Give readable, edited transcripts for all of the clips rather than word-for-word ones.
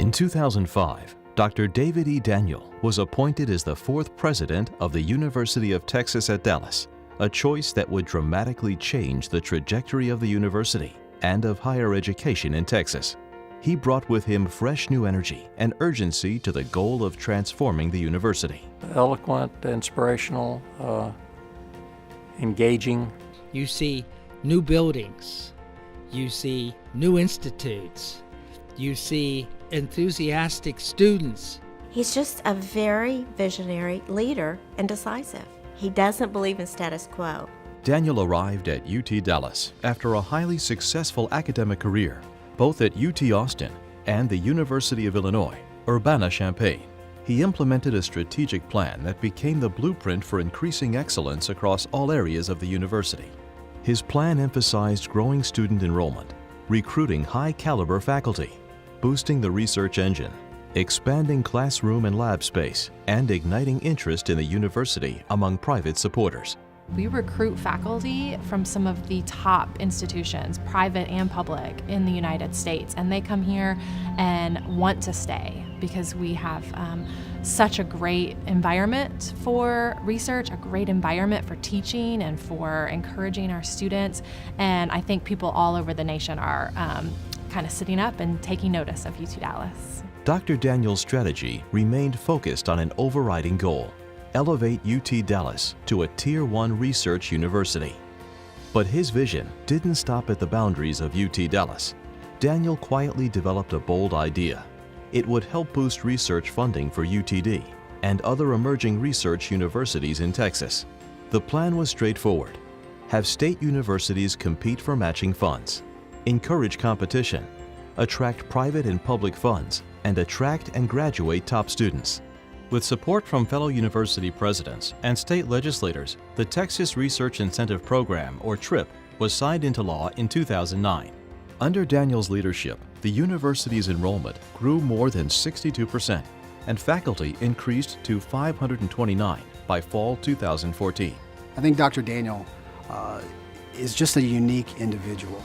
In 2005, Dr. David E. Daniel was appointed as the fourth president of the University of Texas at Dallas, a choice that would dramatically change the trajectory of the university and of higher education in Texas. He brought with him fresh new energy and urgency to the goal of transforming the university. Eloquent, inspirational, engaging. You see new buildings, you see new institutes, you see enthusiastic students. He's just a very visionary leader and decisive. He doesn't believe in status quo. Daniel arrived at UT Dallas after a highly successful academic career, both at UT Austin and the University of Illinois, Urbana-Champaign. He implemented a strategic plan that became the blueprint for increasing excellence across all areas of the university. His plan emphasized growing student enrollment, recruiting high-caliber faculty, boosting the research engine, expanding classroom and lab space, and igniting interest in the university among private supporters. We recruit faculty from some of the top institutions, private and public, in the United States, and they come here and want to stay because we have such a great environment for research, a great environment for teaching and for encouraging our students, and I think people all over the nation are kind of sitting up and taking notice of UT Dallas. Dr. Daniel's strategy remained focused on an overriding goal: elevate UT Dallas to a Tier 1 research university. But his vision didn't stop at the boundaries of UT Dallas. Daniel quietly developed a bold idea. It would help boost research funding for UTD and other emerging research universities in Texas. The plan was straightforward: have state universities compete for matching funds, encourage competition, attract private and public funds, and attract and graduate top students. With support from fellow university presidents and state legislators, the Texas Research Incentive Program, or TRIP, was signed into law in 2009. Under Daniel's leadership, the university's enrollment grew more than 62%, and faculty increased to 529 by fall 2014. I think Dr. Daniel is just a unique individual.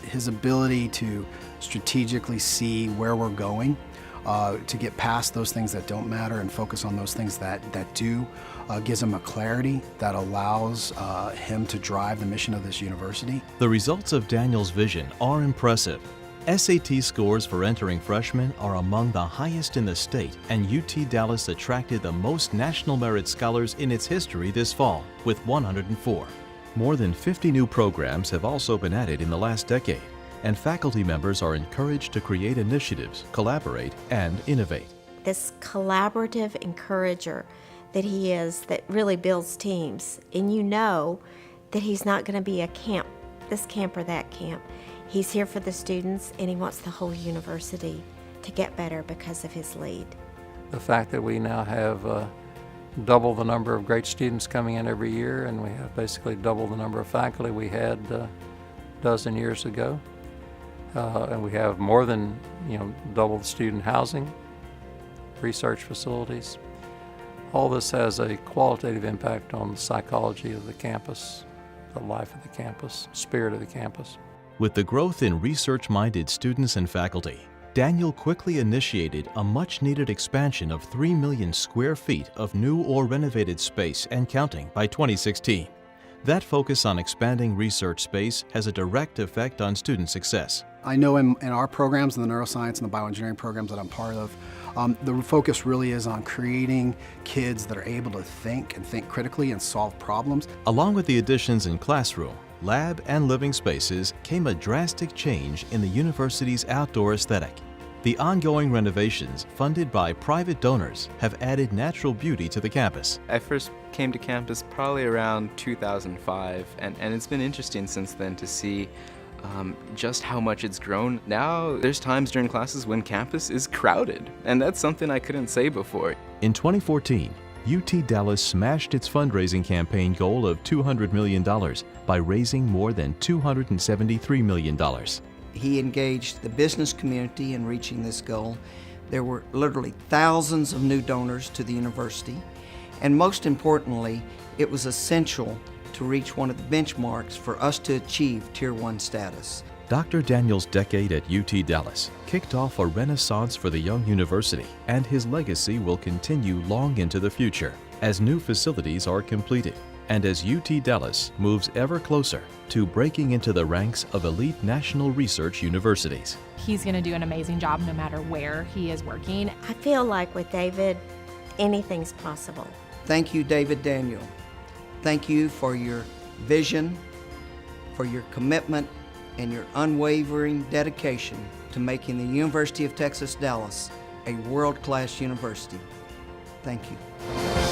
His ability to strategically see where we're going, to get past those things that don't matter and focus on those things that do, gives him a clarity that allows him to drive the mission of this university. The results of Daniel's vision are impressive. SAT scores for entering freshmen are among the highest in the state, and UT Dallas attracted the most National Merit Scholars in its history this fall, with 104. More than 50 new programs have also been added in the last decade, and faculty members are encouraged to create initiatives, collaborate, and innovate. This collaborative encourager that he is, that really builds teams, and you know that he's not going to be a camp, this camp or that camp. He's here for the students, and he wants the whole university to get better because of his lead. The fact that we now have double the number of great students coming in every year, and we have basically double the number of faculty we had a dozen years ago. And we have more than double the student housing, research facilities. All this has a qualitative impact on the psychology of the campus, the life of the campus, spirit of the campus. With the growth in research-minded students and faculty, Daniel quickly initiated a much-needed expansion of 3 million square feet of new or renovated space and counting by 2016. That focus on expanding research space has a direct effect on student success. I know in our programs, in the neuroscience and the bioengineering programs that I'm part of, the focus really is on creating kids that are able to think and think critically and solve problems. Along with the additions in classroom, lab, and living spaces came a drastic change in the university's outdoor aesthetic. The ongoing renovations, funded by private donors, have added natural beauty to the campus. I first came to campus probably around 2005, and it's been interesting since then to see just how much it's grown. Now there's times during classes when campus is crowded, and that's something I couldn't say before. In 2014, UT Dallas smashed its fundraising campaign goal of $200 million by raising more than $273 million. He engaged the business community in reaching this goal. There were literally thousands of new donors to the university, and most importantly, it was essential to reach one of the benchmarks for us to achieve Tier 1 status. Dr. Daniel's decade at UT Dallas kicked off a renaissance for the young university, and his legacy will continue long into the future as new facilities are completed and as UT Dallas moves ever closer to breaking into the ranks of elite national research universities. He's going to do an amazing job no matter where he is working. I feel like with David, anything's possible. Thank you, David Daniel. Thank you for your vision, for your commitment, and your unwavering dedication to making the University of Texas Dallas a world-class university. Thank you.